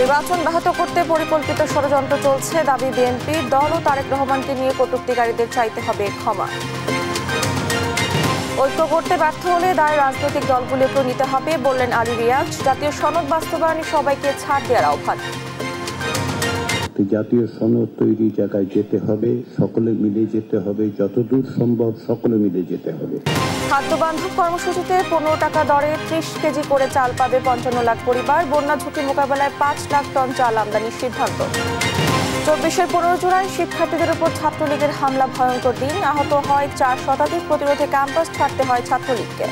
নির্বাচন ব্যাহত করতে পরিকল্পিত ষড়যন্ত্র চলছে দাবি বিএনপির। দল ও তারেক রহমানকে নিয়ে কটূক্তিকারীদের চাইতে হবে ক্ষমা। ঐক্য করতে ব্যর্থ হলে দায় রাজনৈতিক দলগুলোকেও নিতে হবে বললেন আলী রিয়াজ। জাতীয় সনদ বাস্তবায়নে সবাইকে ছাড় দেওয়ার আহ্বান। জাতীয় সনদ তৈরি জায়গায় যেতে হবে, সকলে মিলে যেতে হবে, যতদূর সম্ভব সকলে মিলে যেতে হবে। খাদ্য বান্ধব কর্মসূচিতে 15 টাকা দরে 30 কেজি করে চাল পাবে 55 লাখ পরিবার। বন্যা ঝুঁকি মোকাবেলায় 5 লাখ টন চাল আমদানির সিদ্ধান্ত। 24-এর 15 জুলাই শিক্ষার্থীদের উপর ছাত্রলীগের হামলা ভয়ঙ্কর দিন। আহত হয় 4 শতাধিক। প্রতিরোধে ক্যাম্পাস ছাড়তে হয় ছাত্রলীগকে।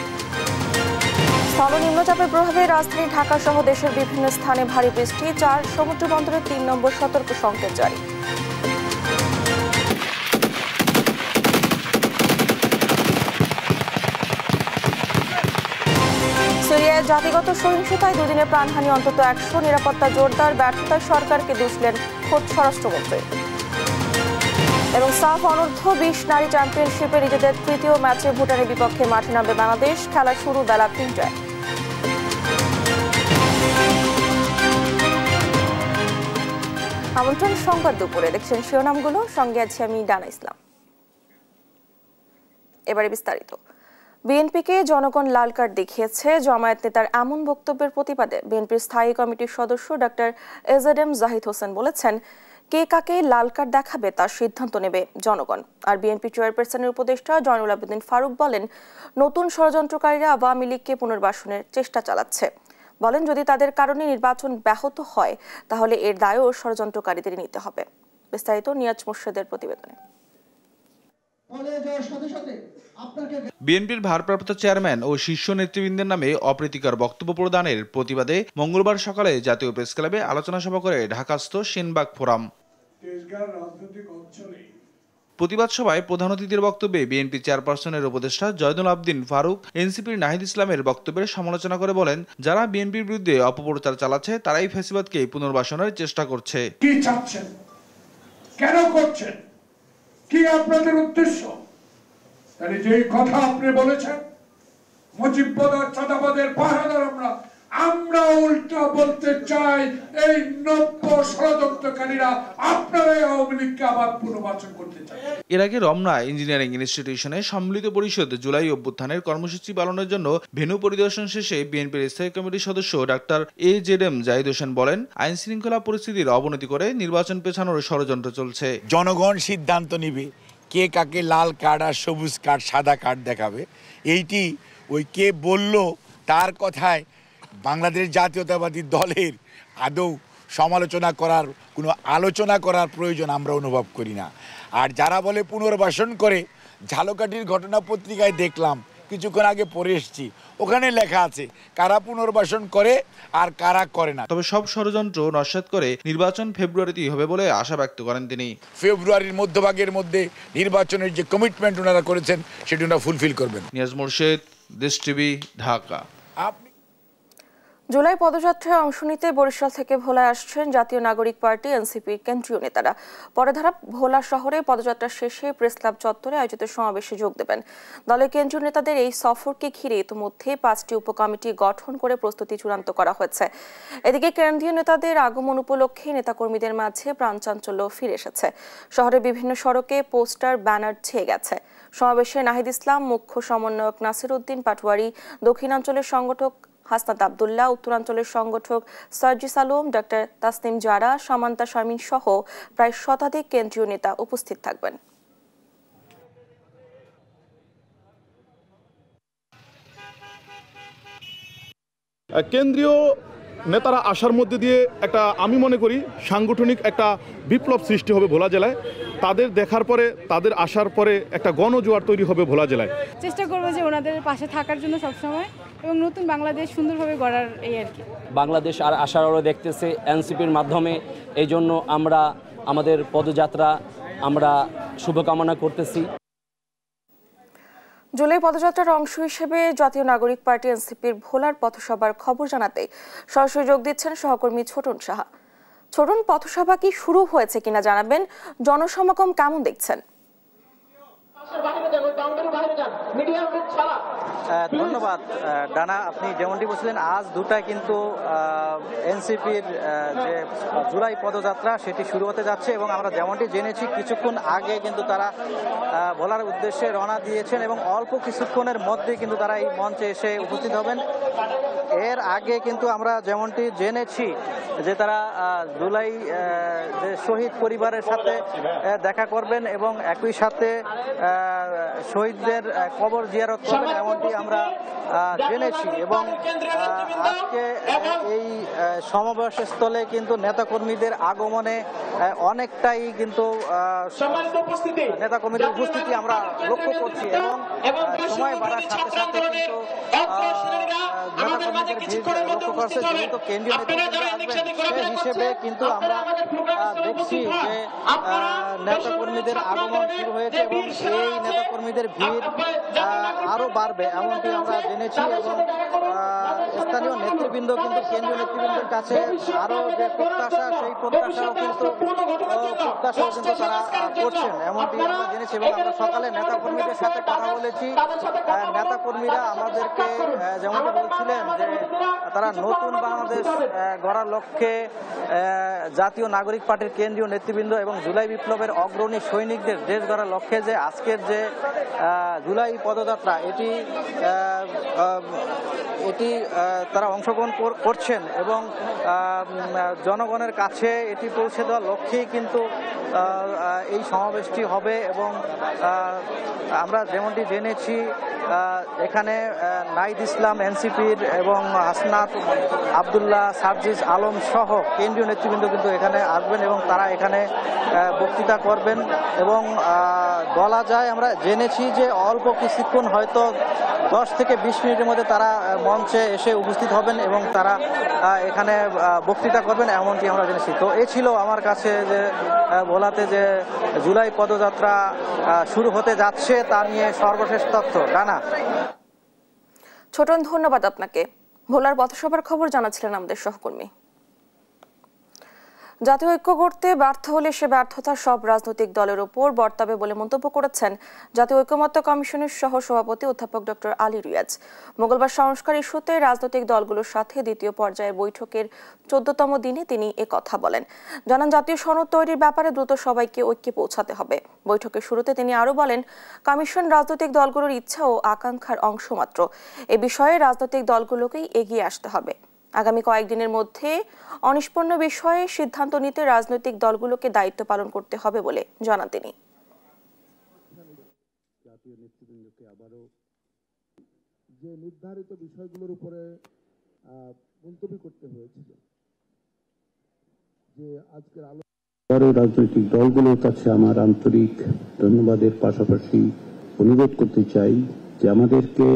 স্থল নিম্নচাপের প্রভাবে রাজধানী ঢাকা সহ দেশের বিভিন্ন স্থানে ভারী বৃষ্টি। 4 সমুদ্র বন্দরে 3 নম্বর সতর্ক সংকেত জারি। সিরিয়ায় জাতিগত সহিংসতায় দুদিনের প্রাণহানি অন্তত 100। নিরাপত্তা জোরদার, ব্যর্থতায় সরকারকে দুষলেন খোদ স্বরাষ্ট্রমন্ত্রী। এবং সাফ অনূর্ধ্ব 20 নারী চ্যাম্পিয়নশিপে নিজেদের তৃতীয় ম্যাচে ভুটানের বিপক্ষে মাঠে নামবে বাংলাদেশ। খেলা শুরু বেলা 3টায়। আমন্ত্রণ সংবাদ দুপুরে, দেখছেন শিরোনামগুলো, সঙ্গে আছি আমি ডানা ইসলাম। এবারে বিস্তারিত। বিএনপিকে জনগণ লাল কার্ড দেখিয়েছে। জামায়াত নেতার এমন বক্তব্যের প্রতিবাদে বিএনপির স্থায়ী কমিটির সদস্য ডক্টর এজেডএম জাহিদ হোসেন বলেছেন, কে কাকে লাল কার্ড দেখাবে তার সিদ্ধান্ত নেবে জনগণ। আর বিএনপি চেয়ারপারসনের উপদেষ্টা জয়নুল আবেদিন ফারুক বলেন, নতুন ষড়যন্ত্রকারীরা আওয়ামী লীগকে পুনর্বাসনের চেষ্টা চালাচ্ছে। বলেন, যদি তাদের কারণে নির্বাচন ব্যাহত হয় তাহলে এর দায়ও ষড়যন্ত্রকারীদের নিতে হবে। বিস্তারিত নিয়াজ মোর্শেদের প্রতিবেদনে। বিএনপির ভারপ্রাপ্ত চেয়ারম্যান ও শীর্ষ নেতৃবৃন্দের নামে অপ্রীতিকর বক্তব্য প্রদানের প্রতিবাদে মঙ্গলবার সকালে জাতীয় প্রেস ক্লাবে আলোচনা সভা করে ঢাকাস্থ সেনবাগ ফোরাম। প্রতিবাদ সভায় প্রধান অতিথির বক্তব্যে বিএনপি চেয়ারপারসনের উপদেষ্টা জয়নুল আবেদিন ফারুক এনসিপির নাহিদ ইসলামের বক্তব্যের সমালোচনা করে বলেন, যারা বিএনপির বিরুদ্ধে অপপ্রচার চালাচ্ছে তারাই ফ্যাসিবাদকে পুনর্বাসনের চেষ্টা করছে। কি চাচ্ছেন, কেন করছেন, কি আপনাদের উদ্দেশ্য? তাহলে যে কথা আপনি বলেছেন মুজিববাদ চাঁদাবাদের পাহারাদার আমরা উল্টা বলতে চাই, এই নব্য ষড়যন্ত্রকারীরা আপনারাই আওয়ামী লীগকে আবার পুনর্বাসন করতে চায়। এর আগে রমনা ইঞ্জিনিয়ারিং ইনস্টিটিউশনে সম্মিলিত পরিষদ জুলাই অভ্যুত্থানের কর্মসূচি পালনের জন্য ভেন্যু পরিদর্শন শেষে বিএনপির স্থায়ী কমিটির সদস্য ডাক্তার এজেডএম জাহিদ হোসেন বলেন, আইন শৃঙ্খলা পরিস্থিতির অবনতি করে নির্বাচন পেছানোর ষড়যন্ত্র চলছে। জনগণ সিদ্ধান্ত নিবে কে কাকে লাল কার্ড আর সবুজ কার্ড সাদা কার্ড দেখাবে। এইটি ওই কে বলল তার কথায় বাংলাদেশ জাতীয়তাবাদী দলের আদৌ সমালোচনা করার কোনো আলোচনা করার প্রয়োজন আমরা অনুভব করি না। আর যারা বলে পুনর্বাসন করে, ঝালকাঠির ঘটনা পত্রিকায় দেখলাম, কিছুক্ষণ আগে পড়ে এসেছি, ওখানে লেখা আছে কারা পুনর্বাসন করে আর কারা করে না। তবে সব ষড়যন্ত্র নস্যাৎ করে নির্বাচন ফেব্রুয়ারিতেই হবে বলে আশা ব্যক্ত করেন তিনি। ফেব্রুয়ারির মধ্যভাগের মধ্যে নির্বাচনের যে কমিটমেন্ট ওনারা করেছেন সেটি ওনারা ফুলফিল করবেন। নিয়াজ মোর্শেদ, দেশ টিভি, ঢাকা। জুলাই পদযাত্রায় অংশ নিতে বরিশাল থেকে ভোলায় আসছেন জাতীয় নাগরিক পার্টি এনসিপির কেন্দ্রীয় নেতারা। পরে তারা ভোলা শহরে পদযাত্রা শেষে প্রেস ক্লাব চত্বরে আয়োজিত সমাবেশে যোগ দেবেন। দলের কেন্দ্রীয় নেতাদের এই সফরকে ঘিরে ইতিমধ্যে 5টি উপকমিটি গঠন করে প্রস্তুতি চূড়ান্ত করা হয়েছে। এদিকে কেন্দ্রীয় নেতাদের আগমন উপলক্ষে নেতাকর্মীদের মাঝে প্রাণচাঞ্চল্য ফিরে এসেছে। শহরের বিভিন্ন সড়কে পোস্টার, ব্যানার ছেয়ে গেছে। সমাবেশে নাহিদ ইসলাম, মুখ্য সমন্বয়ক নাসির উদ্দিন পাটোয়ারি, দক্ষিণাঞ্চলের সংগঠক হাসনাত আবদুল্লাহ, উত্তরাঞ্চলের সংগঠক সার্জিস আলম, ডক্টর তাসনিম জারা, সামান্তা শারমিন সহ প্রায় শতাধিক কেন্দ্রীয় নেতা উপস্থিত থাকবেন। কেন্দ্রীয় নেতারা আসার মধ্যে দিয়ে একটা, আমি মনে করি, সাংগঠনিক একটা বিপ্লব সৃষ্টি হবে ভোলা জেলায়। তাদের দেখার পরে, তাদের আসার পরে একটা গণজোয়ার তৈরি হবে ভোলা জেলায়। চেষ্টা করবো যে ওনাদের পাশে থাকার জন্য সবসময়, এবং নতুন বাংলাদেশ সুন্দরভাবে গড়ার এই আর কি। বাংলাদেশ আর আশার আলো দেখতেছে এনসিপির মাধ্যমে। এই জন্য আমরা আমাদের পদযাত্রা আমরা শুভকামনা করতেছি। জুলাই পদযাত্রার অংশ হিসেবে জাতীয় নাগরিক পার্টি এনসিপির ভোলার পথসভার খবর জানাতে সরাসরি যোগ দিচ্ছেন সহকর্মী ছোটন সাহা। ছোটন, পথসভা কি শুরু হয়েছে কিনা জানাবেন, জনসমাগম কেমন দেখছেন? ধন্যবাদ ডানা। আপনি যেমনটি বলছিলেন, আজ দুটায় কিন্তু এনসিপির যে জুলাই পদযাত্রা সেটি শুরু হতে যাচ্ছে এবং আমরা যেমনটি জেনেছি কিছুক্ষণ আগে কিন্তু তারা ভোলার উদ্দেশ্যে রওনা দিয়েছেন এবং অল্প কিছুক্ষণের মধ্যে কিন্তু তারা এই মঞ্চে এসে উপস্থিত হবেন। এর আগে কিন্তু আমরা যেমনটি জেনেছি যে তারা জুলাই যে শহীদ পরিবারের সাথে দেখা করবেন এবং একই সাথে শহীদদের কবর জিয়ারত করবেন, এমনটি আমরা জেনেছি। এবং আজকে এই সমাবেশস্থলে কিন্তু নেতাকর্মীদের আগমনে অনেকটাই কিন্তু নেতাকর্মীদের উপস্থিতি আমরা লক্ষ্য করছি এবং সময় বাড়ার সাথে সাথে কিন্তু নেতাকর্মীদের ভিড় লক্ষ্য করছে। যেহেতু কেন্দ্রীয় নেতৃবৃন্দ আসবেন সেই হিসেবে কিন্তু আমরা দেখছি যে নেতাকর্মীদের আগমন শুরু হয়েছে এবং এই নেতাকর্মীদের ভিড় আরো বাড়বে এমনটি আমরা জেনেছি। এবং স্থানীয় নেতৃবৃন্দ কিন্তু কেন্দ্রীয় নেতৃবৃন্দের কাছে আরো যে প্রত্যাশা সেই প্রত্যাশাও কিন্তু তারা করছেন এমনটি আমরা জেনেছি। এবং আমরা সকালে নেতাকর্মীদের সাথে কথা বলেছি, নেতাকর্মীরা আমাদেরকে যেমনটি বলছিলেন যে তারা নতুন বাংলাদেশ গড়ার লক্ষ্যে জাতীয় নাগরিক পার্টির কেন্দ্রীয় নেতৃবৃন্দ এবং জুলাই বিপ্লবের অগ্রণী সৈনিকদের দেশ গড়ার লক্ষ্যে যে আজকের যে জুলাই পদযাত্রা এটি তারা অংশগ্রহণ করছেন এবং জনগণের কাছে এটি পৌঁছে দেওয়ার লক্ষ্যেই কিন্তু এই সমাবেশটি হবে। এবং আমরা যেমনটি জেনেছি এখানে নাহিদ ইসলাম এনসিপির এবং হাসনাত আবদুল্লাহ সার্জিস আলম সহ কেন্দ্রীয় নেতৃবৃন্দ কিন্তু এখানে আসবেন এবং তারা এখানে বক্তৃতা করবেন। এবং বলা যায় আমরা জেনেছি যে অল্প কিছুক্ষণ হয়তো 10 থেকে 20 মিনিটের মধ্যে তারা মঞ্চে এসে উপস্থিত হবেন এবং তারা এখানে বক্তৃতা করবেন এমনটি আমরা জেনেছি। তো এ ছিল আমার কাছে যে ভোলাতে যে জুলাই পদযাত্রা শুরু হতে যাচ্ছে তা নিয়ে সর্বশেষ তথ্য। ডানা। ছোটন, ধন্যবাদ আপনাকে। ভোলার পথসভার খবর জানাচ্ছিলেন আমাদের সহকর্মী। জাতীয় ঐক্য গড়তে ব্যর্থ হলে সে ব্যর্থতা সব রাজনৈতিক দলের ওপর বর্তাবে বলে মন্তব্য করেছেন জাতীয় ঐকমত্য কমিশনের সহ সভাপতি অধ্যাপক ডক্টর আলী রিয়াজ। মঙ্গলবার সংস্কার ইস্যুতে রাজনৈতিক দলগুলোর সাথে দ্বিতীয় পর্যায়ের বৈঠকের 14তম দিনে তিনি কথা বলেন। জানান, জাতীয় সনদ তৈরির ব্যাপারে দ্রুত সবাইকে ঐক্যে পৌঁছাতে হবে। বৈঠকের শুরুতে তিনি আরও বলেন, কমিশন রাজনৈতিক দলগুলোর ইচ্ছা ও আকাঙ্ক্ষার অংশ মাত্র। এ বিষয়ে রাজনৈতিক দলগুলোকেই এগিয়ে আসতে হবে। আগামী কয়েকদিনের মধ্যে অনিষ্পন্ন বিষয়ে সিদ্ধান্ত নিতে রাজনৈতিক দলগুলোকে দায়িত্ব পালন করতে হবে বলে জানান তিনি। জাতীয় নেতৃবৃন্দকে আবারও যে নির্ধারিত বিষয়গুলোর উপরে মন্তব্য করতে হয়েছিল, যে আজকের আলোচনা রাজনৈতিক দলগুলোর কাছে আমার আন্তরিক ধন্যবাদের পাশাপাশি অনুরোধ করতে চাই যে আমাদেরকে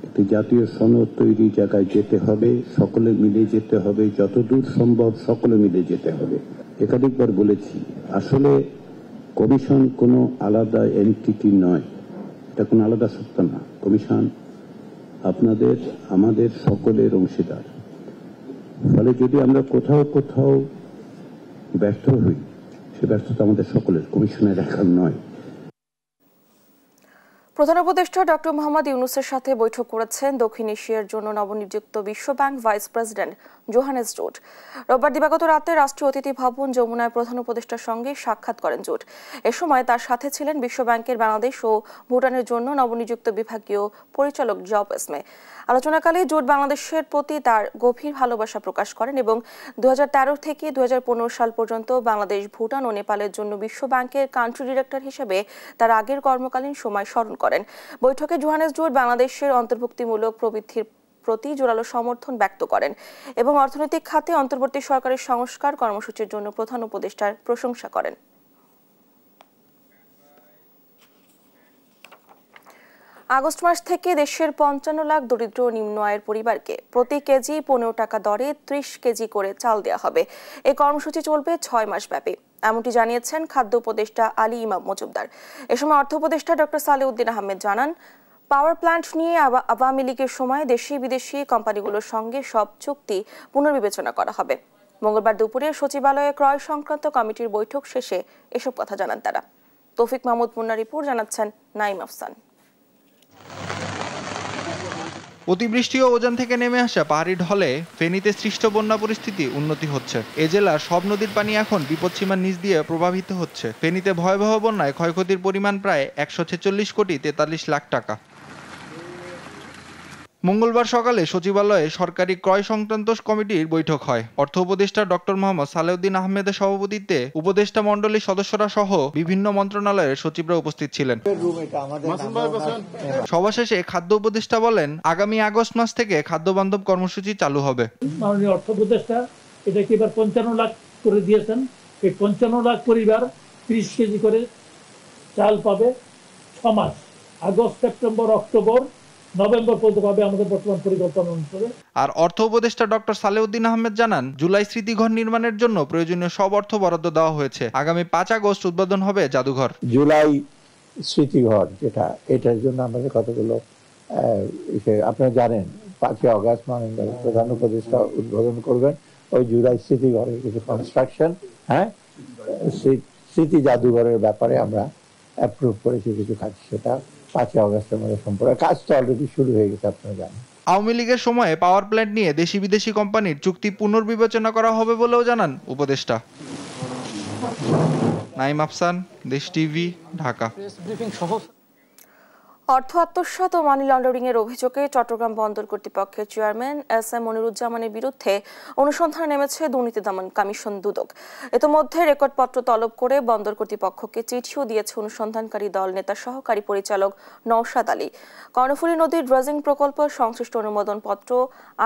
একটি জাতীয় সনদ তৈরি জায়গায় যেতে হবে, সকলে মিলে যেতে হবে, যতদূর সম্ভব সকলে মিলে যেতে হবে। একাধিকবার বলেছি, আসলে কমিশন কোনো আলাদা এন্টিটি নয়, এটা কোনো আলাদা সত্তা না। কমিশন আপনাদের আমাদের সকলের অংশীদার। ফলে যদি আমরা কোথাও কোথাও ব্যর্থ হই, সে ব্যর্থতা আমাদের সকলের, কমিশনের একার নয়। প্রধান উপদেষ্টা ডক্টর মোহাম্মদ ইউনূসের সাথে বৈঠক করেছেন দক্ষিণ এশিয়ার জন্য নবনিযুক্ত বিশ্বব্যাংক ভাইস প্রেসিডেন্ট জোহানেস জুট। রোববার দিবাগত রাতে রাষ্ট্রীয় অতিথি ভবন যমুনায় প্রধান উপদেষ্টার সঙ্গে সাক্ষাৎ করেন জুট। এ সময় তার সাথে ছিলেন বিশ্বব্যাংকের বাংলাদেশ ও ভুটানের জন্য নবনিযুক্ত বিভাগীয় পরিচালক জব এসমে। আলোচনাকালে জুট বাংলাদেশের প্রতি তার গভীর ভালোবাসা প্রকাশ করেন এবং 2013 থেকে 2015 সাল পর্যন্ত বাংলাদেশ, ভুটান ও নেপালের জন্য বিশ্বব্যাংকের কান্ট্রি ডিরেক্টর হিসেবে তার আগের কর্মকালীন সময় স্মরণ করেন। বৈঠকে জোহানেস জুট বাংলাদেশের অন্তর্ভুক্তিমূলক প্রবৃদ্ধির প্রতি জোরালো সমর্থন ব্যক্ত করেন এবং অর্থনৈতিক খাতে অন্তর্বর্তী সরকারের সংস্কার কর্মসূচির জন্য প্রধান উপদেষ্টার প্রশংসা করেন। আগস্ট মাস থেকে দেশের 55 লাখ দরিদ্র নিম্ন আয়ের পরিবারকে প্রতি কেজি 15 টাকা দরে 30 কেজি করে চাল দেওয়া হবে। এই কর্মসূচি চলবে 6 মাস ব্যাপী, এমনটি জানিয়েছেন খাদ্য উপদেষ্টা আলী ইমাম মজুমদার। এ সময় অর্থ উপদেষ্টা ডক্টর সালেউদ্দিন আহমেদ জানান, পাওয়ার প্ল্যান্ট নিয়ে আওয়ামী লীগের সময় দেশি বিদেশি কোম্পানিগুলোর সঙ্গে সব চুক্তি পুনর্বিবেচনা করা হবে। মঙ্গলবার দুপুরে সচিবালয়ে ক্রয় সংক্রান্ত কমিটির বৈঠক শেষে এসব কথা জানান তারা। তৌফিক মাহমুদ মুন্না রিপোর্ট, জানাচ্ছেন নাইম আফসান। অতিবৃষ্টি ও ওজান থেকে নেমে আসা পাহাড়ি ঢলে ফেনীতে সৃষ্ট বন্যা পরিস্থিতি উন্নতি হচ্ছে। এ জেলার সব নদীর পানি এখন বিপদসীমার নিচ দিয়ে প্রবাহিত হচ্ছে। ফেনীতে ভয়াবহ বন্যায় ক্ষয়ক্ষতির পরিমাণ প্রায় 146 কোটি 43 লাখ টাকা। মঙ্গলবার সকালে সচিবালয়ে সরকারি ক্রয় সংক্রান্ত কমিটির বৈঠক হয়। অর্থ উপদেষ্টা ডক্টর মোহাম্মদ সালেউদ্দিন আহমেদের সভাপতিত্বে উপদেষ্টা মণ্ডলীর সদস্যরা সহ বিভিন্ন মন্ত্রণালয়ের সচিবরা উপস্থিত ছিলেন। সভা শেষে খাদ্য উপদেষ্টা বলেন, আগামী আগস্ট মাস থেকে খাদ্য বান্ধব কর্মসূচি চালু হবে। মাননীয় অর্থ উপদেষ্টা এটাকে এবার 55 লাখ করে দিয়েছেন। এই 55 লাখ পরিবার 30 কেজি করে চাল পাবে 6 মাস, আগস্ট, সেপ্টেম্বর, অক্টোবর, নভেম্বর পর্যন্ত পাবে আমাদের বর্তমান পরিকল্পনা অনুসারে। আর অর্থ উপদেষ্টা ডক্টর সালেউদ্দিন আহমেদ জানান, জুলাই স্মৃতিঘর নির্মাণের জন্য প্রয়োজনীয় সব অর্থ বরাদ্দ দেওয়া হয়েছে। আগামী 5 আগস্ট উদ্বোধন হবে জাদুঘর। জুলাই স্মৃতিঘর যেটা, এটার জন্য আমাদের কতগুলো আপনারা জানেন 5 আগস্ট মাননীয় প্রধান উপদেষ্টা উদ্বোধন করবেন ওই জুলাই স্মৃতিঘরের কিছু কনস্ট্রাকশন, স্মৃতি জাদুঘরের ব্যাপারে আমরা অ্যাপ্রুভ করেছি কিছু কাজ, সেটা 5 আগস্টের মধ্যে সম্পূর্ণ কাজ তো অলরেডি শুরু হয়ে গেছে আপনারা জানেন। আওয়ামী লীগের সময়ে পাওয়ার প্ল্যান্ট নিয়ে দেশি বিদেশি কোম্পানির চুক্তি পুনর্বিবেচনা করা হবে বলেও জানান উপদেষ্টা। নাইম আফসান, দেশ টিভি, ঢাকা। অর্থ আত্মসাৎ ও মানি লন্ডারিং এর অভিযোগে চট্টগ্রাম বন্দর কর্তৃপক্ষের চেয়ারম্যান এস.এম. মনিরুজ্জামানের বিরুদ্ধে অনুসন্ধানে নেমেছে দুর্নীতি দমন কমিশন দুদক। ইতিমধ্যে রেকর্ডপত্র তলব করে বন্দর কর্তৃপক্ষকে চিঠিও দিয়েছে অনুসন্ধানকারী দল নেতা সহকারী পরিচালক নওশাদ আলী। কর্ণফুলী নদীর ড্রেজিং প্রকল্প সংশ্লিষ্ট অনুমোদনপত্র,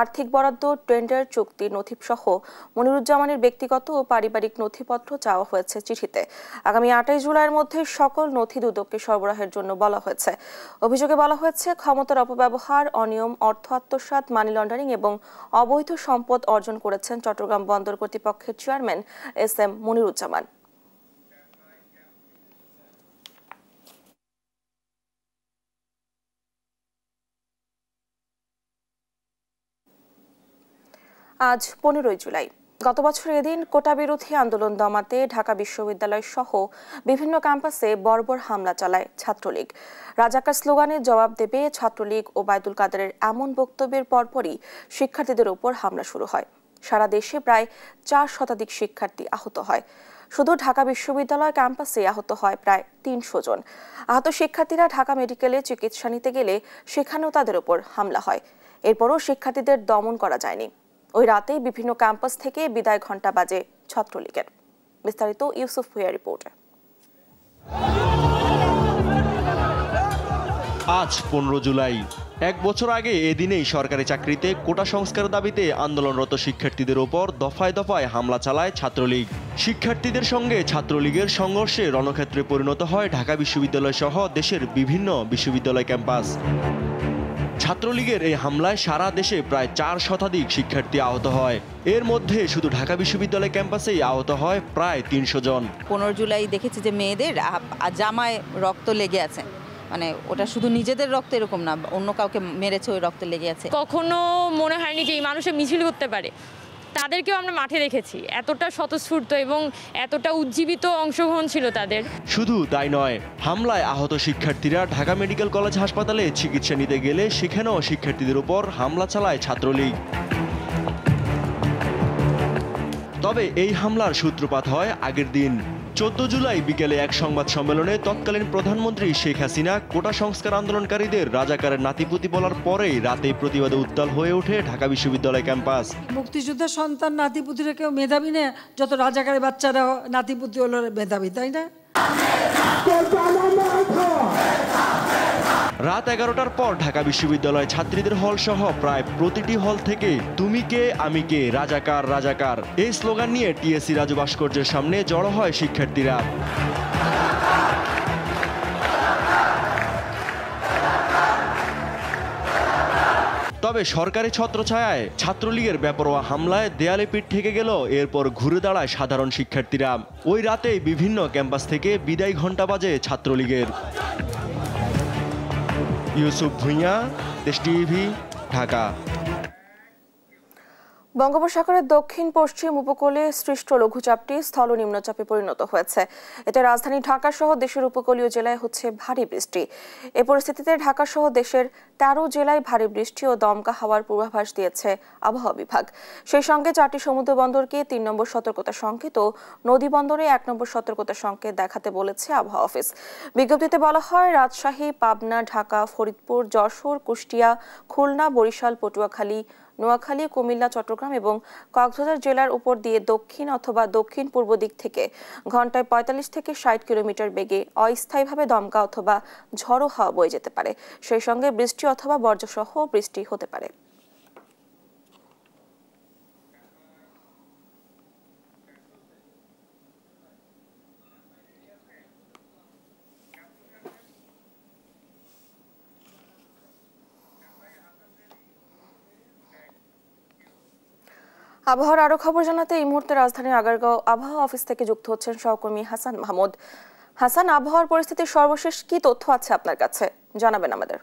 আর্থিক বরাদ্দ, টেন্ডার চুক্তির নথি সহ মনিরুজ্জামানের ব্যক্তিগত ও পারিবারিক নথিপত্র চাওয়া হয়েছে চিঠিতে। আগামী 28 জুলাইয়ের মধ্যে সকল নথি দুদককে সরবরাহের জন্য বলা হয়েছে। অভিযোগে বলা হয়েছে, ক্ষমতার অপব্যবহার, অনিয়ম, অর্থ আত্মসাৎ, মানি লন্ডারিং এবং অবৈধ সম্পদ অর্জন করেছেন চট্টগ্রাম বন্দর কর্তৃপক্ষের চেয়ারম্যান এস.এম. মনিরুজ্জামান। আজ 15 জুলাই। গত বছর এদিন কোটা বিরোধী আন্দোলন দমাতে ঢাকা বিশ্ববিদ্যালয় সহ বিভিন্ন ক্যাম্পাসে বর্বর হামলা চালায় ছাত্রলীগ। রাজাকার স্লোগানের জবাব দেবে ছাত্রলীগ ওবায়দুল কাদেরের এমন বক্তব্যের পরপরই শিক্ষার্থীদের উপর হামলা শুরু হয়। সারা দেশে প্রায় 4 শতাধিক শিক্ষার্থী আহত হয়। শুধু ঢাকা বিশ্ববিদ্যালয় ক্যাম্পাসে আহত হয় প্রায় 300 জন। আহত শিক্ষার্থীরা ঢাকা মেডিকেলে চিকিৎসা নিতে গেলে সেখানেও তাদের উপর হামলা হয়। এরপরও শিক্ষার্থীদের দমন করা যায়নি। ওই রাতে বিভিন্ন ক্যাম্পাস থেকে বিদায় ঘণ্টা বাজে ছাত্রলীগের। বিস্তারিত ইউসুফ ভুঁইয়া রিপোর্টে। আজ 15 জুলাই। 1 বছর আগে এদিনেই সরকারি চাকরিতে কোটা সংস্কার দাবিতে আন্দোলনরত শিক্ষার্থীদের ওপর দফায় দফায় হামলা চালায় ছাত্রলীগ। শিক্ষার্থীদের সঙ্গে ছাত্রলীগের সংঘর্ষে রণক্ষেত্রে পরিণত হয় ঢাকা বিশ্ববিদ্যালয় সহ দেশের বিভিন্ন বিশ্ববিদ্যালয় ক্যাম্পাস। ছাত্রলীগের এই হামলায় সারা দেশে প্রায় 4 শতাধিক শিক্ষার্থী আহত হয়। এর মধ্যে শুধু ঢাকা বিশ্ববিদ্যালয় ক্যাম্পাসেই আহত হয় প্রায় 300 জন। 15 জুলাই দেখেছি যে মেয়েদের জামায় রক্ত লেগে আছে, মানে ওটা শুধু নিজেদের রক্ত এরকম না, অন্য কাউকে মেরেছে ওই রক্ত লেগে আছে। কখনো মনে হয়নি যে এই মানুষের মিছিল করতে পারে। তাদেরকেও আমরা মাঠে দেখেছি, এতটা স্বতঃস্ফূর্ত এবং এতটা উজ্জীবিত অংশগ্রহণ ছিল তাদের। শুধু তাই নয়, হামলায় আহত শিক্ষার্থীরা ঢাকা মেডিকেল কলেজ হাসপাতালে চিকিৎসা নিতে গেলে সেখানেও শিক্ষার্থীদের উপর হামলা চালায় ছাত্রলীগ। তবে এই হামলার সূত্রপাত হয় আগের দিন। 14 জুলাই বিকেলে এক সংবাদ সম্মেলনে তৎকালীন প্রধানমন্ত্রী শেখ হাসিনা কোটা সংস্কার আন্দোলনকারীদের রাজাকারের নাতিপুতি বলার পরেই রাতে প্রতিবাদে উত্তাল হয়ে ওঠে ঢাকা বিশ্ববিদ্যালয় ক্যাম্পাস। মুক্তিযোদ্ধার সন্তান নাতিপুতিরা কেউ মেধাবী না, যত রাজাকারের বাচ্চারা নাতিপুতি হলো মেধাবী, তাই না? রাত 11টার পর ঢাকা বিশ্ববিদ্যালয় ছাত্রীদের হল সহ প্রায় প্রতিটি হল থেকে তুমি কে আমি কে, রাজাকার রাজাকার এই স্লোগান নিয়ে টিএসসি রাজু ভাস্কর্যের সামনে জড়ো হয় শিক্ষার্থীরা। তবে সরকারি ছত্রছায়ায় ছাত্রলীগের বেপরোয়া হামলায় দেয়ালে পিঠ থেকে গেল, এরপর ঘুরে দাঁড়ায় সাধারণ শিক্ষার্থীরা। ওই রাতেই বিভিন্ন ক্যাম্পাস থেকে বিদায় ঘণ্টা বাজে ছাত্রলীগের। ইউসুফ ভুঁইয়া, দেশ টিভি, ঢাকা। বঙ্গোপসাগরের দক্ষিণ পশ্চিম উপকূলে সৃষ্ট লঘুচাপটি স্থল নিম্নচাপে পরিণত হয়েছে। এতে রাজধানী ঢাকা সহ দেশের উপকূলীয় জেলায় হচ্ছে ভারী বৃষ্টি। এ পরিস্থিতিতে ঢাকা সহ দেশের 13 জেলায় ভারী বৃষ্টি ও দমকা হাওয়ার পূর্বাভাস দিয়েছে আবহাওয়া বিভাগ। সেই সঙ্গে 4টি সমুদ্র বন্দরকে 3 নম্বর সতর্কতা সংকেত ও নদী বন্দরে 1 নম্বর সতর্কতা সংকেত দেখাতে বলেছে আবহাওয়া অফিস। বিজ্ঞপ্তিতে বলা হয়, রাজশাহী, পাবনা, ঢাকা, ফরিদপুর, যশোর, কুষ্টিয়া, খুলনা, বরিশাল, পটুয়াখালী, নোয়াখালী, কুমিল্লা, চট্টগ্রাম এবং কক্সবাজার জেলার উপর দিয়ে দক্ষিণ অথবা দক্ষিণ পূর্ব দিক থেকে ঘন্টায় 45 থেকে 60 কিলোমিটার বেগে অস্থায়ীভাবে দমকা অথবা ঝড়ো হাওয়া বয়ে যেতে পারে। সেই সঙ্গে বৃষ্টি অথবা বজ্রসহ বৃষ্টি হতে পারে। আবহাওয়ার আরো খবর জানাতে এই মুহূর্তে রাজধানীর আগারগাঁও আবহাওয়া অফিস থেকে যুক্ত হচ্ছেন সহকর্মী হাসান মাহমুদ। হাসান, আবহাওয়ার পরিস্থিতির সর্বশেষ কি তথ্য আছে আপনার কাছে, জানাবেন আমাদের।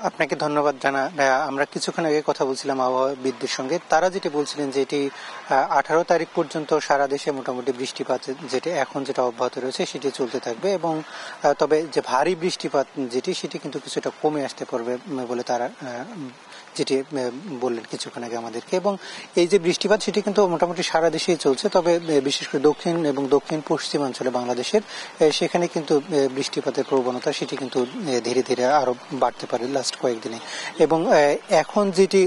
আপনাকে ধন্যবাদ জানা। আমরা কিছুক্ষণ আগে কথা বলছিলাম আবহাওয়াবিদদের সঙ্গে, তারা যেটি বলছিলেন যে এটি 18 তারিখ পর্যন্ত সারা দেশে মোটামুটি বৃষ্টিপাত যেটা অব্যাহত রয়েছে সেটি চলতে থাকবে এবং তবে যে ভারী বৃষ্টিপাত সেটি কিন্তু কিছুটা কমে আসতে পারবে বলে তারা যেটি বললেন কিছুক্ষণ আগে আমাদেরকে। এবং এই যে বৃষ্টিপাত সেটি কিন্তু মোটামুটি সারা দেশেই চলছে, তবে বিশেষ করে দক্ষিণ এবং দক্ষিণ পশ্চিমাঞ্চলে বাংলাদেশের সেখানে কিন্তু বৃষ্টিপাতের প্রবণতা সেটি কিন্তু ধীরে ধীরে আরো বাড়তে পারে লাস্ট কয়েকদিনে। এবং এখন যেটি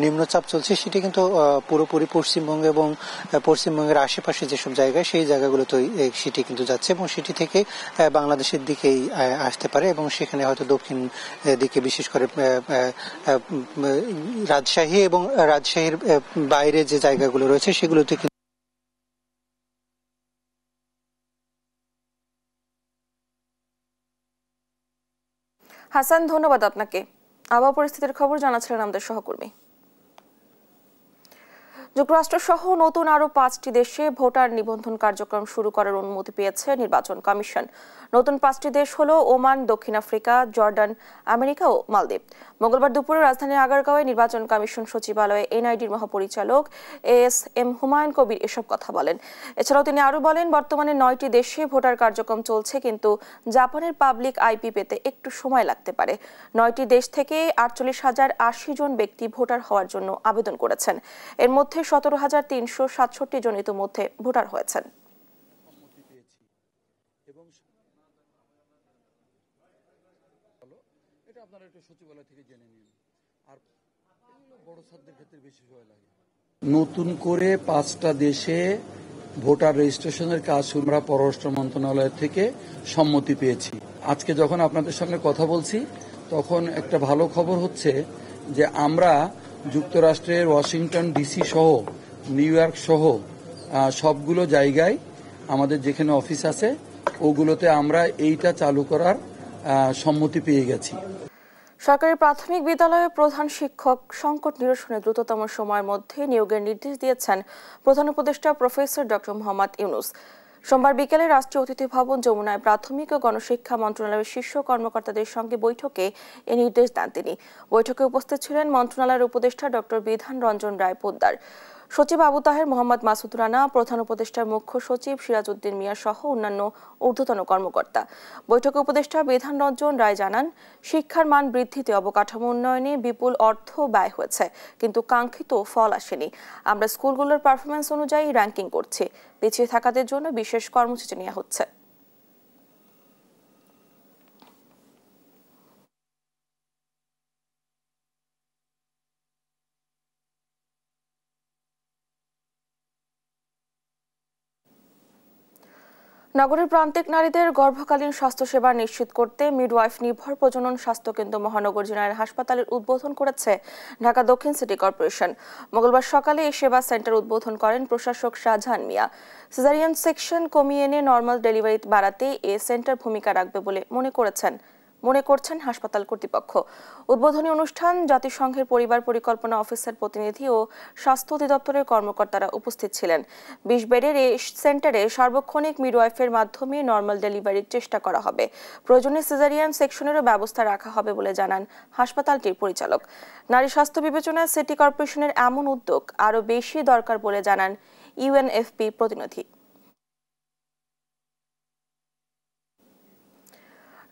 নিম্নচাপ চলছে সেটি কিন্তু পুরোপুরি পশ্চিমবঙ্গ এবং পশ্চিমবঙ্গের আশেপাশে যেসব জায়গায় সেই জায়গাগুলোতে সেটি কিন্তু যাচ্ছে এবং সেটি থেকে বাংলাদেশের দিকেই আসতে পারে এবং সেখানে হয়তো দক্ষিণ দিকে বিশেষ করে রাজশাহী এবং রাজশাহীর বাইরে যে জায়গাগুলো রয়েছে সেগুলোতে হাসান, ধন্যবাদ আপনাকে। আবহাওয়া পরিস্থিতির খবর জানাচ্ছিলেন আমাদের সহকর্মী। যুক্তরাষ্ট্র সহ নতুন আরো 5টি দেশে ভোটার নিবন্ধন কার্যক্রম শুরু করার অনুমতি পেয়েছে নির্বাচন কমিশন। নতুন 5টি দেশ হলো ওমান, দক্ষিণ আফ্রিকা, জর্ডান, আমেরিকা ও মালদ্বীপ। মঙ্গলবার দুপুরে রাজধানীর আগারগাঁওয়ে নির্বাচন কমিশন সচিবালয়ে এনআইডির মহাপরিচালক এএসএম হুমায়ুন কবির এসব কথা বলেন। এছাড়াও তিনি আরো বলেন, বর্তমানে 9টি দেশে ভোটার কার্যক্রম চলছে, কিন্তু জাপানের পাবলিক আইপি পেতে একটু সময় লাগতে পারে। 9টি দেশ থেকে 48,080 জন ব্যক্তি ভোটার হওয়ার জন্য আবেদন করেছেন। এর মধ্যে 17,367 জন ইতিমধ্যে ভোটার হয়েছেন। নতুন করে 5টা দেশে ভোটার রেজিস্ট্রেশনের কাজ শুরু করা পররাষ্ট্র মন্ত্রণালয় থেকে সম্মতি পেয়েছি। আজকে যখন আপনাদের সঙ্গে কথা বলছি তখন একটা ভালো খবর হচ্ছে যে আমরা যুক্তরাষ্ট্রের ওয়াশিংটন ডিসি সহ নিউ ইয়র্ক সহ সবগুলো জায়গায় আমাদের যেখানে অফিস আছে ওগুলোতে আমরা এইটা চালু করার সম্মতি পেয়ে গেছি। সরকারি প্রাথমিক বিদ্যালয়ের প্রধান শিক্ষক সংকট নিরসনে দ্রুততম সময়ের মধ্যে নিয়োগের নির্দেশ দিয়েছেন প্রধান উপদেষ্টা প্রফেসর ডক্টর মোহাম্মদ ইউনূস। সোমবার বিকেলে রাষ্ট্রীয় অতিথি ভবন যমুনায় প্রাথমিক ও গণশিক্ষা মন্ত্রণালয়ের শীর্ষ কর্মকর্তাদের সঙ্গে বৈঠকে এ নির্দেশ দেন তিনি। বৈঠকে উপস্থিত ছিলেন মন্ত্রণালয়ের উপদেষ্টা ডক্টর বিধান রঞ্জন রায় পোদ্দার, সচিব আবু তাহের মোহাম্মদ মাসুদ রানা, প্রধান উপদেষ্টার মুখ্য সচিব সিরাজউদ্দিন মিয়া সহ অন্যান্য ঊর্ধ্বতন কর্মকর্তা। বৈঠকে উপদেষ্টা বিধান রঞ্জন রায় জানান, শিক্ষার মান বৃদ্ধিতে অবকাঠামো উন্নয়নে বিপুল অর্থ ব্যয় হয়েছে, কিন্তু কাঙ্ক্ষিত ফল আসেনি। আমরা স্কুলগুলোর পারফরমেন্স অনুযায়ী র্যাঙ্কিং করছি। পিছিয়ে থাকাদের জন্য বিশেষ কর্মসূচি নেওয়া হচ্ছে। নগরের প্রান্তিক নারীদের গর্ভকালীন স্বাস্থ্যসেবা নিশ্চিত করতে মিডওয়াইফ নির্ভর প্রজনন স্বাস্থ্যকেন্দ্র মহানগর জেনারেল হাসপাতালের উদ্বোধন করেছে ঢাকা দক্ষিণ সিটি কর্পোরেশন। মঙ্গলবার সকালে এই সেবা সেন্টার উদ্বোধন করেন প্রশাসক শাহজাহান মিয়া। সিজারিয়ান সেকশন কমিয়ে এনে নর্মাল ডেলিভারি বাড়াতে এ সেন্টার ভূমিকা রাখবে বলে মনে করেছেন মনে করছেন হাসপাতাল কর্তৃপক্ষ। উদ্বোধনী অনুষ্ঠান জাতিসংঘের পরিবার পরিকল্পনা অফিসের প্রতিনিধি ও স্বাস্থ্য অধিদপ্তরের কর্মকর্তারা উপস্থিত ছিলেন। 20 বেডের এই সেন্টারে সার্বক্ষণিক মিডওয়াইফের মাধ্যমে নর্মাল ডেলিভারির চেষ্টা করা হবে। প্রয়োজনে সিজারিয়ান সেকশনেরও ব্যবস্থা রাখা হবে বলে জানান হাসপাতালটির পরিচালক। নারী স্বাস্থ্য বিবেচনায় সিটি কর্পোরেশনের এমন উদ্যোগ আরও বেশি দরকার বলে জানান ইউএনএফপি প্রতিনিধি।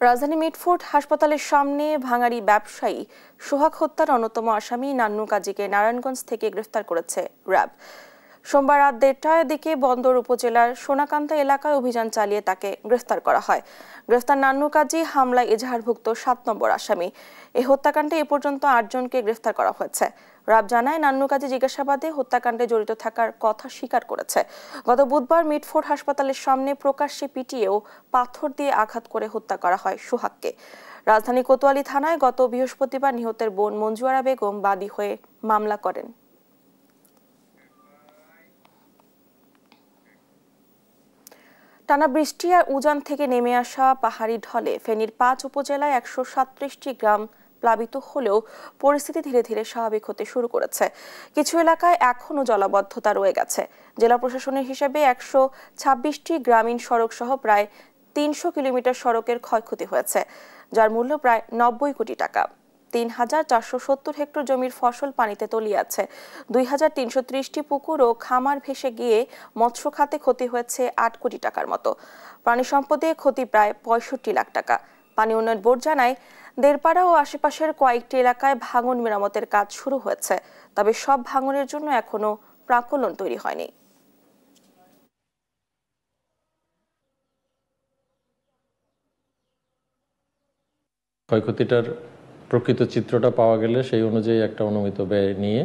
রাজধানী মিটফোর্ড হাসপাতালের সামনে ভাঙাড়ি ব্যবসায়ী সোহাগ হত্যার অন্যতম আসামি নান্নু কাজীকে নারায়ণগঞ্জ থেকে গ্রেফতার করেছে র্যাব। সোমবার রাত 1:30টার দিকে বন্দর উপজেলার সোনাকান্তা এলাকায় অভিযান চালিয়ে তাকে গ্রেফতার করা হয়। গ্রেফতার নান্নু কাজী হামলায় এজাহারভুক্ত 7 নম্বর আসামি। এই হত্যাকাণ্ডে এ পর্যন্ত 8 জনকে গ্রেফতার করা হয়েছে। র্যাব জানায় নান্নু কাজী জিজ্ঞাসাবাদে হত্যাকাণ্ডে জড়িত থাকার কথা স্বীকার করেছে। গত বুধবার মিটফোর্ড হাসপাতালের সামনে প্রকাশ্যে পিটিয়ে ও পাথর দিয়ে আঘাত করে হত্যা করা হয় সোহাগকে। রাজধানী কোতোয়ালি থানায় গত বৃহস্পতিবার নিহতের বোন মঞ্জুয়ারা বেগম বাদী হয়ে মামলা করেন। টানা বৃষ্টি আর উজান থেকে নেমে আসা পাহাড়ি ঢলে ফেনীর 5 উপজেলায় 137টি গ্রাম প্লাবিত হলেও পরিস্থিতি ধীরে ধীরে স্বাভাবিক হতে শুরু করেছে। কিছু এলাকায় এখনও জলাবদ্ধতা রয়ে গেছে। জেলা প্রশাসনের হিসেবে 126টি গ্রামীণ সড়ক সহ প্রায় 300 কিলোমিটার সড়কের ক্ষয়ক্ষতি হয়েছে, যার মূল্য প্রায় 90 কোটি টাকা। 3,470 হেক্টর জমির ফসল পানিতে তলিয়ে আছে। 2,330টি পুকুর ও খামার ভেসে গিয়ে মৎস্য খাতে ক্ষতি হয়েছে 8 কোটি টাকার মতো। প্রাণী সম্পদে ক্ষতি প্রায় 65 লাখ টাকা। পানি উন্নয়ন বোর্ড জানায় দেরপাড়া ও আশেপাশের কয়েকটি এলাকায় ভাঙন মেরামতের কাজ শুরু হয়েছে, তবে সব ভাঙনের জন্য এখনো প্রাকলন তৈরি হয়নি। ক্ষয়ক্ষতিটার প্রকৃত চিত্রটা পাওয়া গেলে সেই অনুযায়ী একটা অনুমিত ব্যয় নিয়ে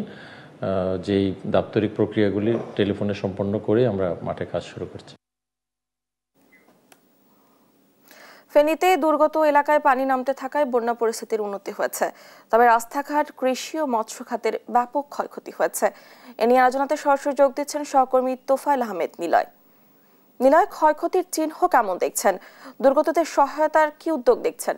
যেই দাপ্তরিক প্রক্রিয়াগুলি টেলিফোনে সম্পন্ন করে আমরা মাঠে কাজ শুরু করছি। ফেনীতে দুর্গত এলাকায় পানি নামতে থাকায় বন্যা পরিস্থিতির উন্নতি হয়েছে, তবে রাস্তাঘাট, কৃষি ও মৎস্য খাতের ব্যাপক ক্ষয়ক্ষতি হয়েছে। এ নিয়ে আলোচনাতে সরাসরি যোগ দিচ্ছেন সহকর্মী তোফায়েল আহমেদ নিলয়। নিলয়, ক্ষয়ক্ষতির চিহ্ন কেমন দেখছেন? দুর্গতদের সহায়তার কি উদ্যোগ দেখছেন?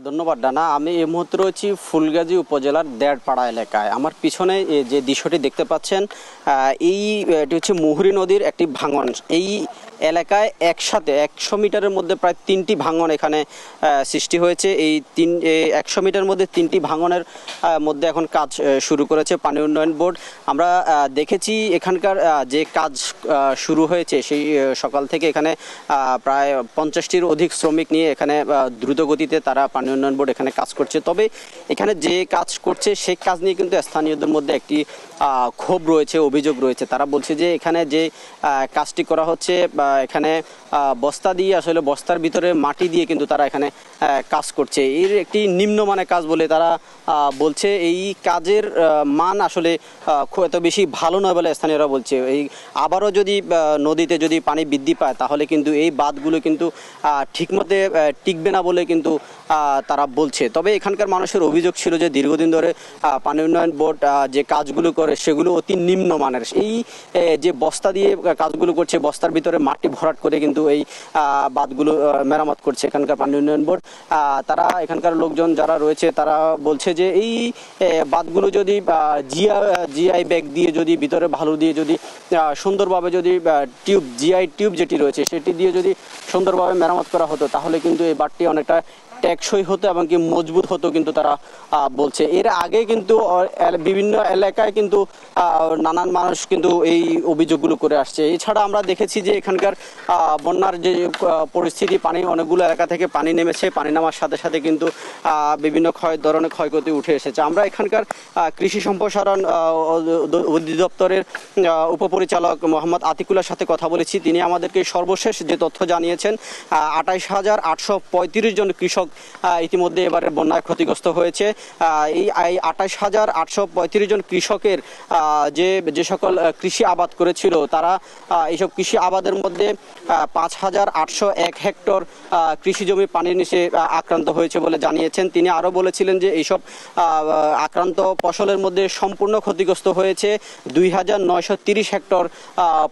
ধন্যবাদ ডানা। আমি এই মুহূর্তে রয়েছি ফুলগাজী উপজেলার দেড়পাড়া এলাকায়। আমার পিছনে যে দৃশ্যটি দেখতে পাচ্ছেন, এটি হচ্ছে মুহুরী নদীর একটি ভাঙন। এই এলাকায় একসাথে 100 মিটারের মধ্যে প্রায় 3টি ভাঙন এখানে সৃষ্টি হয়েছে। এই 100 মিটারের মধ্যে 3টি ভাঙনের মধ্যে এখন কাজ শুরু করেছে পানি উন্নয়ন বোর্ড। আমরা দেখেছি এখানকার যে কাজ শুরু হয়েছে সেই সকাল থেকে এখানে প্রায় 50টির অধিক শ্রমিক নিয়ে এখানে দ্রুত গতিতে তারা পানি উন্নয়ন বোর্ড এখানে কাজ করছে। তবে এখানে যে কাজ করছে সেই কাজ নিয়ে কিন্তু স্থানীয়দের মধ্যে একটি ক্ষোভ রয়েছে, অভিযোগ রয়েছে। তারা বলছে যে এখানে যে কাজটি করা হচ্ছে এখানে বস্তা দিয়ে, আসলে বস্তার ভিতরে মাটি দিয়ে কিন্তু তারা এখানে কাজ করছে। এর একটি নিম্নমানের কাজ বলে তারা বলছে। এই কাজের মান আসলে খুব এত বেশি ভালো নয় বলে স্থানীয়রা বলছে। এই আবারও যদি নদীতে যদি পানি বৃদ্ধি পায় তাহলে কিন্তু এই বাঁধগুলো কিন্তু ঠিকমতো টিকবে না বলে কিন্তু তারা বলছে। তবে এখানকার মানুষের অভিযোগ ছিল যে দীর্ঘদিন ধরে পানি উন্নয়ন বোর্ড যে কাজগুলো করে সেগুলো অতি নিম্নমানের। এই যে বস্তা দিয়ে কাজগুলো করছে, বস্তার ভিতরে মাটি ভরাট করে কিন্তু এই বাঁধগুলো মেরামত করছে এখানকার পানি উন্নয়ন বোর্ড। তারা এখানকার লোকজন যারা রয়েছে তারা বলছে যে এই বাঁধগুলো যদি জিআই ব্যাগ দিয়ে যদি ভিতরে ভালো দিয়ে যদি সুন্দরভাবে যদি টিউব, জিআই টিউব যেটি রয়েছে সেটি দিয়ে যদি সুন্দরভাবে মেরামত করা হতো তাহলে কিন্তু এই বাঁধটি অনেকটা টেকসই হতো এবং কি মজবুত হতো কিন্তু তারা বলছে। এর আগে কিন্তু বিভিন্ন এলাকায় কিন্তু নানান মানুষ কিন্তু এই অভিযোগগুলো করে আসছে। এছাড়া আমরা দেখেছি যে এখানকার বন্যার যে পরিস্থিতি, পানি অনেকগুলো এলাকা থেকে পানি নেমেছে, পানি নামার সাথে সাথে কিন্তু বিভিন্ন ধরনের ক্ষয়ক্ষতি উঠে এসেছে। আমরা এখানকার কৃষি সম্প্রসারণ অধিদপ্তরের উপপরিচালক মোহাম্মদ আতিকুল্লার সাথে কথা বলেছি। তিনি আমাদেরকে সর্বশেষ যে তথ্য জানিয়েছেন 28,835 জন কৃষক ইতিমধ্যে এবারে বন্যায় ক্ষতিগ্রস্ত হয়েছে। এই 28,835 জন কৃষকের যে সকল কৃষি আবাদ করেছিল তারা এইসব কৃষি আবাদের মধ্যে মধ্যে ৫,৮০১ হেক্টর কৃষি জমি পানির নিচে আক্রান্ত হয়েছে বলে জানিয়েছেন। তিনি আরও বলেছিলেন যে এইসব আক্রান্ত ফসলের মধ্যে সম্পূর্ণ ক্ষতিগ্রস্ত হয়েছে ২,৯৩০ হেক্টর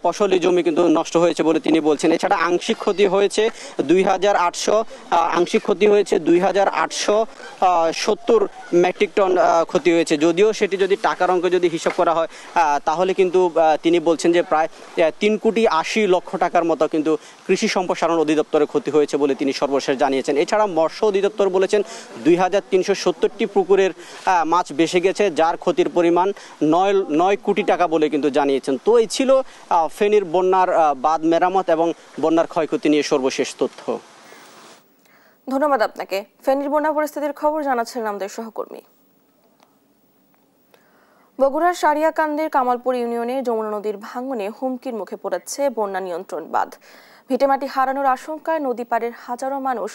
ফসলি জমি কিন্তু নষ্ট হয়েছে বলে তিনি বলছেন। এছাড়া আংশিক ক্ষতি হয়েছে ২,৮৭০ মেট্রিক টন ক্ষতি হয়েছে। যদিও সেটি যদি টাকার অঙ্কে যদি হিসাব করা হয় তাহলে কিন্তু তিনি বলছেন যে প্রায় ৩,৮০,০০,০০০ টাকার মতো কিন্তু কৃষি সম্প্রসারণ অধিদপ্তরের ক্ষতি হয়েছে বলে তিনি সর্বশেষ জানিয়েছেন। এছাড়া মৎস্য অধিদপ্তর বলেছেন ২,৩৭০টি পুকুরের মাছ ভেসে গেছে, যার ক্ষতির পরিমাণ ৯ কোটি টাকা বলে কিন্তু জানিয়েছেন। তো এই ছিল ফেনীর বন্যার বাঁধ মেরামত এবং বন্যার ক্ষয়ক্ষতি নিয়ে সর্বশেষ তথ্য। ধন্যবাদ আপনাকে। ফেনীর বন্যা পরিস্থিতির খবর জানাচ্ছেন আমাদের সহকর্মী। বগুড়ার সারিয়াকান্দির কামালপুর ইউনিয়নে যমুনা নদীর ভাঙনে হুমকির মুখে পড়েছে বন্যা নিয়ন্ত্রণ বাঁধ। ভিটেমাটি হারানোর আশঙ্কায় নদী পাড়ের হাজারো মানুষ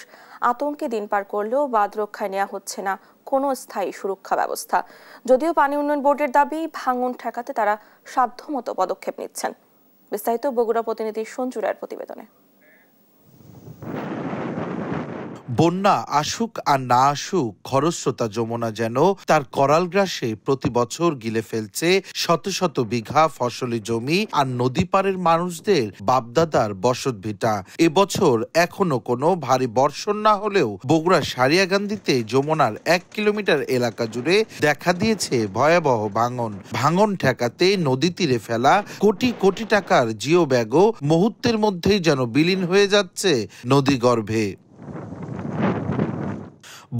আতঙ্কে দিন পার করলেও বাঁধ রক্ষায় নেওয়া হচ্ছে না কোনো স্থায়ী সুরক্ষা ব্যবস্থা। যদিও পানি উন্নয়ন বোর্ডের দাবি, ভাঙন ঠেকাতে তারা সাধ্যমতো পদক্ষেপ নিচ্ছেন। বিস্তারিত বগুড়া প্রতিনিধি সঞ্জু রায়ের প্রতিবেদনে। বন্যা আসুক আর না আসুক, খরস্রোতা যমুনা যেন তার করাল গ্রাসে প্রতি বছর গিলে ফেলছে শত শত বিঘা ফসলি জমি আর নদী পাড়ের মানুষদের বাপদাদার বসত ভিটা। এবছর এখনো কোনো ভারী বর্ষণ না হলেও বগুড়া সারিয়াকান্দিতে যমুনার ১ কিলোমিটার এলাকা জুড়ে দেখা দিয়েছে ভয়াবহ ভাঙন। ভাঙন ঠেকাতে নদী তীরে ফেলা কোটি কোটি টাকার জিও ব্যাগও মুহূর্তের মধ্যেই যেন বিলীন হয়ে যাচ্ছে নদী গর্ভে।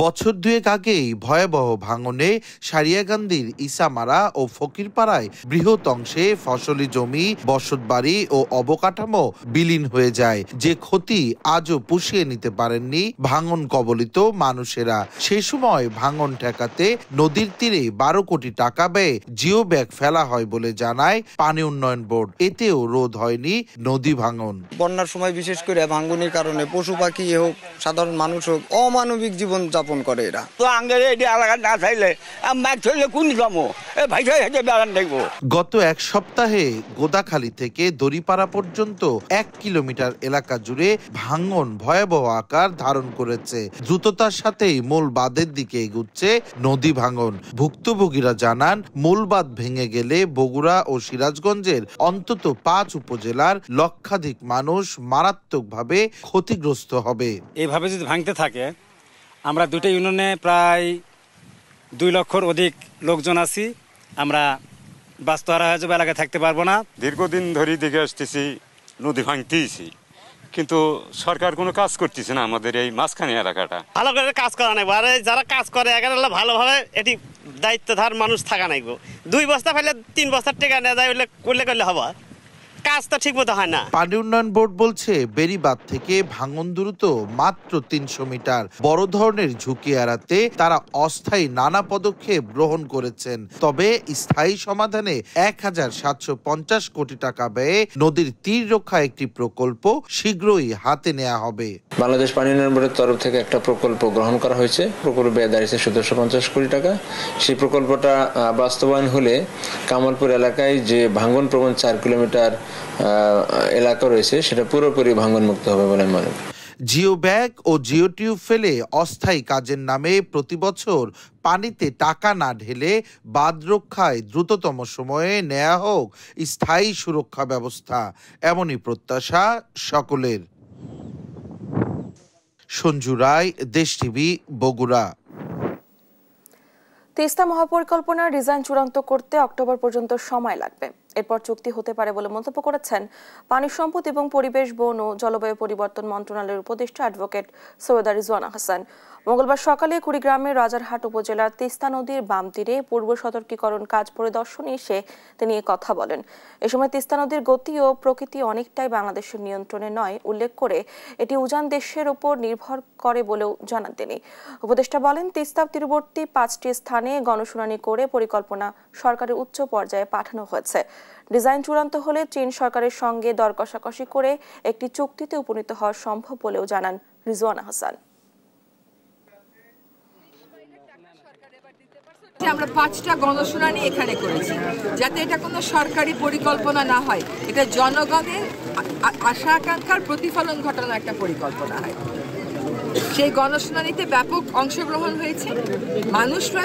বছর দুয়েক আগেই ভয়াবহ ভাঙনে সারিয়াকান্দির ইসামারা ও ফকিরপাড়ায় বৃহৎ অংশে ফসলি জমি, বসতবাড়ি ও অবকাঠামো বিলীন হয়ে যায়। যে ক্ষতি আজও পুষিয়ে নিতে পারেননি ভাঙন কবলিত মানুষেরা। সেই সময় ভাঙন ঠেকাতে নদীর তীরে ১২ কোটি টাকা ব্যয়ে জিও ব্যাগ ফেলা হয় বলে জানায় পানি উন্নয়ন বোর্ড। এতেও রোধ হয়নি নদী ভাঙন। বন্যার সময় বিশেষ করে ভাঙনের কারণে পশু পাখি হোক, সাধারণ মানুষ হোক, অমানবিক জীবন করে এরা। তো আঙ্গেরে এই এলাকা না চাইলে মাছ ধরলে কোন জমো ভাই হেঁটে বেড়ান দেখবো। গত এক সপ্তাহে গোদাখালী থেকে দড়িপাড়া পর্যন্ত ১ কিলোমিটার এলাকা জুড়ে ভাঙন ভয়াবহ আকার ধারণ করেছে। দ্রুততার সাথেই মূল বাঁধের দিকে এগুচ্ছে নদী ভাঙন। ভুক্তভোগীরা জানান, মূল বাঁধ ভেঙে গেলে বগুড়া ও সিরাজগঞ্জের অন্তত ৫ উপজেলার লক্ষাধিক মানুষ মারাত্মকভাবে ক্ষতিগ্রস্ত হবে। এভাবে যদি ভাঙতে থাকে, আমরা দুটো ইউনিয়নে প্রায় ২ লক্ষর অধিক লোকজন আছি, আমরা বাস্তুহারা হয়ে যাবে, এলাকায় থাকতে পারবো না। দীর্ঘদিন ধরে দেখে আসতেছি নদী ভাঙতেইছি, কিন্তু সরকার কোনো কাজ করতেছে না আমাদের এই মাঝখানে এলাকাটা। ভালো করে কাজ করা নাই, আর যারা কাজ করে এখানে ভালোভাবে এটি দায়িত্বধার মানুষ থাকা নাই। ২ বস্তা ফেলে ৩ বস্তার টাকা নেওয়া যায়, করলে হবা, কাজ তো ঠিক মতো হয় না। পানি উন্নয়ন বোর্ড বলছে বেড়িবাঁধ থেকে ভাঙন দূরত্ব মাত্র ৩০০ মিটার। বড় ধরনের ঝুঁকি এড়াতে তারা অস্থায়ী নানা পদক্ষেপ গ্রহণ করেছেন। তবে স্থায়ী সমাধানে ১,৭৫০ কোটি টাকা ব্যয়ে নদীর তীর রক্ষা একটি প্রকল্প শীঘ্রই হাতে নেওয়া হবে। বাংলাদেশ পানি উন্নয়ন বোর্ডের তরফ থেকে একটা প্রকল্প গ্রহণ করা হয়েছে। প্রকল্প ব্যয় দাঁড়িয়েছে ১৭৫০ কোটি টাকা। সেই প্রকল্পটা বাস্তবায়ন হলে কামালপুর এলাকায় যে ভাঙন প্রবণ ৪ কিলোমিটার এলাকা রয়েছে সেটা পুরোপুরি ভাঙন মুক্ত হবে বলে মনে করি। জিও ব্যাগ ও জিও টিউব ফেলে অস্থায়ী কাজের নামে প্রতি বছর পানিতে টাকা না ঢেলে বাঁধ রক্ষায় দ্রুততম সময়ে নেওয়া হোক স্থায়ী সুরক্ষা ব্যবস্থা, এমনই প্রত্যাশা সকলের। সঞ্জু রায়, দেশ টিভি, বগুড়া। তিস্তা মহাপরিকল্পনার ডিজাইন চূড়ান্ত করতে অক্টোবর পর্যন্ত সময় লাগবে। এরপর চুক্তি হতে পারে বলে মন্তব্য করেছেন পানি সম্পদ এবং পরিবেশ, বন ও জলবায়ু পরিবর্তন মন্ত্রণালয়ের উপদেষ্টা অ্যাডভোকেট সৈয়দা রিজওয়ানা হাসান। মঙ্গলবার সকালে কুড়িগ্রামের রাজারহাট উপজেলার তিস্তা নদীর বাম তীরে পূর্ব সতর্কীকরণ কাজ পরিদর্শনে এসে তিনি এ কথা বলেন। এ সময় তিস্তা নদীর গতি ও প্রকৃতি অনেকটাই বাংলাদেশের নিয়ন্ত্রণে নয় উল্লেখ করে এটি উজান দেশের উপর নির্ভর করে বলেও জানান তিনি। উপদেষ্টা বলেন, তিস্তা তীরবর্তী 5টি স্থানে গণশুনানি করে পরিকল্পনা সরকারের উচ্চ পর্যায়ে পাঠানো হয়েছে। ডিজাইন চূড়ান্ত হলে চীন সরকারের সঙ্গে দর কষাকষি করে একটি চুক্তিতে উপনীত হওয়া সম্ভব বলেও জানান রিজওয়ানা হাসান। আমরা 5টা গণশুনানি এখানে করেছি, যাতে এটা কোনো সরকারি পরিকল্পনা না হয়, এটা জনগণের আশা আকাঙ্ক্ষার প্রতিফলন ঘটানোর একটা পরিকল্পনা হয়। সেই গণশুনানিতে ব্যাপক অংশগ্রহণ হয়েছে, মানুষরা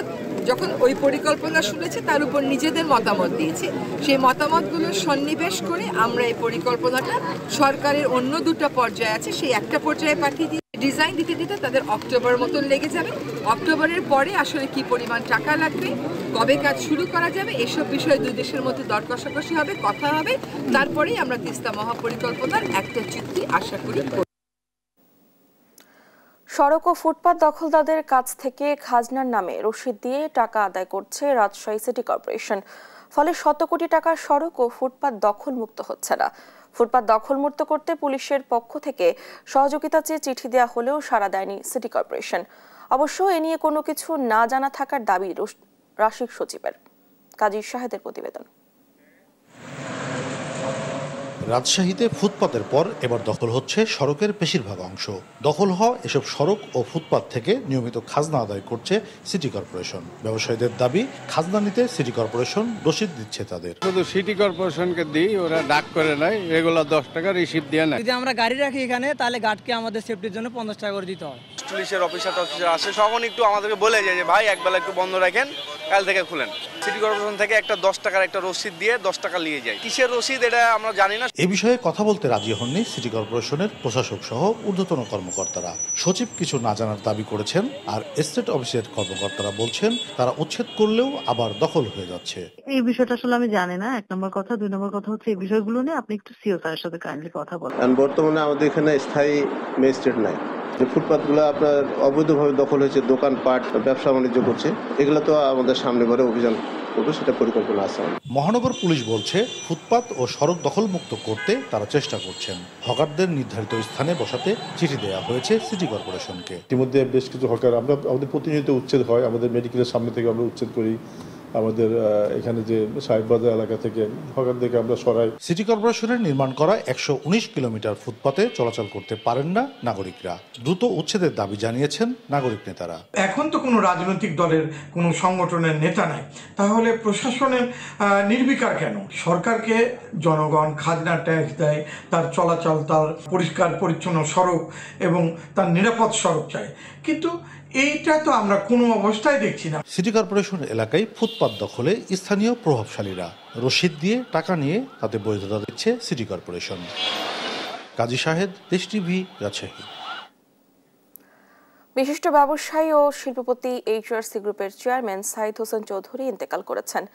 যখন ওই পরিকল্পনা শুনেছে তার উপর নিজেদের মতামত দিয়েছে, সেই মতামতগুলো সন্নিবেশ করে আমরা এই পরিকল্পনাটা সরকারের অন্য দুটো পর্যায়ে আছে সেই একটা পর্যায়ে পাঠিয়ে দিয়ে ডিজাইন দিতে দিতে তাদের অক্টোবর মতন লেগে যাবে। অক্টোবরের পরে আসলে কি পরিমাণ টাকা লাগবে, কবে কাজ শুরু করা যাবে, এসব বিষয়ে দুই দেশের মধ্যে দর কষাকষি হবে, কথা হবে, তারপরেই আমরা তিস্তা মহাপরিকল্পনার একটা চুক্তি আশা করি। সড়ক ও ফুটপাত দখলদারদের কাছ থেকে খাজনার নামে রসিদ দিয়ে টাকা আদায় করছে রাজশাহী সিটি কর্পোরেশন। ফলে শত কোটি টাকার সড়ক ও ফুটপাত দখলমুক্ত হচ্ছে না। ফুটপাত দখলমুক্ত করতে পুলিশের পক্ষ থেকে সহযোগিতা চেয়ে চিঠি দেওয়া হলেও সাড়া দেয়নি সিটি কর্পোরেশন। অবশ্য এ নিয়ে কোনো কিছু না জানা থাকার দাবি রাশিক সচিবের। কাজী শাহেদের প্রতিবেদন। রাজশাহীতে ফুটপাতের পর এবার দখল হচ্ছে সড়কের বেশিরভাগ অংশ। দখল হওয়া এসব সড়ক ও ফুটপাত থেকে নিয়মিত খাজনা আদায় করছে সিটি কর্পোরেশন। ব্যবসায়ীদের দাবি, খাজনা নিতে সিটি কর্পোরেশন রসিদ দিচ্ছে তাদের। শুধু সিটি কর্পোরেশনকে দিই, ওরা ডাক করে নেয়, রেগুলার 10 টাকা রিসিভ দিয়ে নেয়। যদি আমরা গাড়ি রাখি এখানে, তাহলে গার্ডকে আমাদের সেফটির জন্য 50 টাকা করে দিতে হয়। পুলিশের অফিসার আসে, তখন একটু আমাদেরকে বলে যায় যে ভাই একবেলা একটু বন্ধ রাখেন, কাল থেকে খুলেন। সিটি কর্পোরেশন থেকে একটা 10 টাকার একটা রসিদ দিয়ে 10 টাকা নিয়ে যায়। কিসের রসিদ এটা আমরা জানি না। এ বিষয়ে কথা বলতে রাজি হননি সিটি কর্পোরেশনের প্রশাসক সহ ঊর্ধ্বতন কর্মকর্তারা। সচিব কিছু না জানার দাবি করেছেন, আর এস্টেট অফিসের কর্মকর্তারা বলছেন তারা উচ্ছেদ করলেও আবার দখল হয়ে যাচ্ছে। এই বিষয়টা আসলে আমি জানি না, 1 নম্বর কথা। 2 নম্বর কথা হচ্ছে এই বিষয়গুলো নিয়ে আপনি একটু সিও স্যারের সাথে কাইন্ডলি কথা বলেন। বর্তমানে আমাদের এখানে স্থায়ী ম্যাজিস্ট্রেট নাই। ফুটপাতগুলো আপনার অবৈধভাবে দখল হয়েছে, দোকানপাট, ব্যবসা বাণিজ্য করছে, এগুলো তো আমাদের সামনে ঘরে অভিযান করবো, সেটা পরিকল্পনা আছে। মহানগর পুলিশ বলছে ফুটপাত ও সড়ক দখল মুক্ত করতে তারা চেষ্টা করছেন। হকারদের নির্ধারিত স্থানে বসাতে চিঠি দেওয়া হয়েছে সিটি কর্পোরেশনকে। ইতিমধ্যে বেশ কিছু হকার আমাদের প্রতিনিয়ত উচ্ছেদ হয়, আমাদের মেডিকেলের সামনে থেকে আমরা উচ্ছেদ করি, আমাদের এখানে যে সাহেববাজার এলাকা থেকে হকারদেরকে আমরা সরাই। সিটি কর্পোরেশনের নির্মাণ করা 119 কিলোমিটার ফুটপাতে চলাচল করতে পারেন না নাগরিকরা। দ্রুত উচ্ছেদের দাবি জানিয়েছেন নাগরিক নেতারা। এখন তো কোনো রাজনৈতিক দলের কোনো সংগঠনের নেতা নাই, তাহলে প্রশাসনের নির্বিকার কেন? সরকারকে জনগণ খাজনা ট্যাক্স দেয়, তার চলাচল, তার পরিষ্কার পরিচ্ছন্ন সড়ক এবং তার নিরাপদ সড়ক চায়, কিন্তু এইটা তো আমরা কোনো অবস্থায় দেখছি না। সিটি কর্পোরেশন এলাকায় ফুটপাত দখলে স্থানীয় প্রভাবশালীরা রসিদ দিয়ে টাকা নিয়ে তাতে বৈধতা দিচ্ছে সিটি কর্পোরেশন। কাজী শাহেদ, দেশ টিভি, রাজশাহী। বিশিষ্ট ব্যবসায়ী ও শিল্পপতি HRC গ্রুপের চেয়ারম্যান সাইদ হোসেন চৌধুরী ইন্তেকাল করেছেন।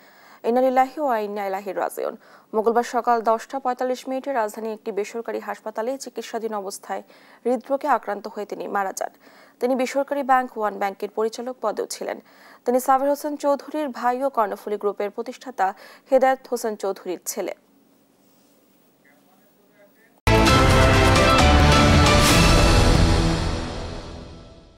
ইন্না লিল্লাহি ওয়া ইন্না ইলাইহি রাজিউন। মঙ্গলবার সকাল 10:45 রাজধানী একটি বেসরকারি হাসপাতালে চিকিৎসাধীন অবস্থায় হৃদরোগে আক্রান্ত হয়ে তিনি মারা যান। তিনি বেসরকারি ব্যাংক ওয়ান ব্যাংকের পরিচালক পদেও ছিলেন। তিনি সাবের হোসেন চৌধুরীর ভাই ও কর্ণফুলী গ্রুপের প্রতিষ্ঠাতা হেদায়েত হোসেন চৌধুরীর ছেলে।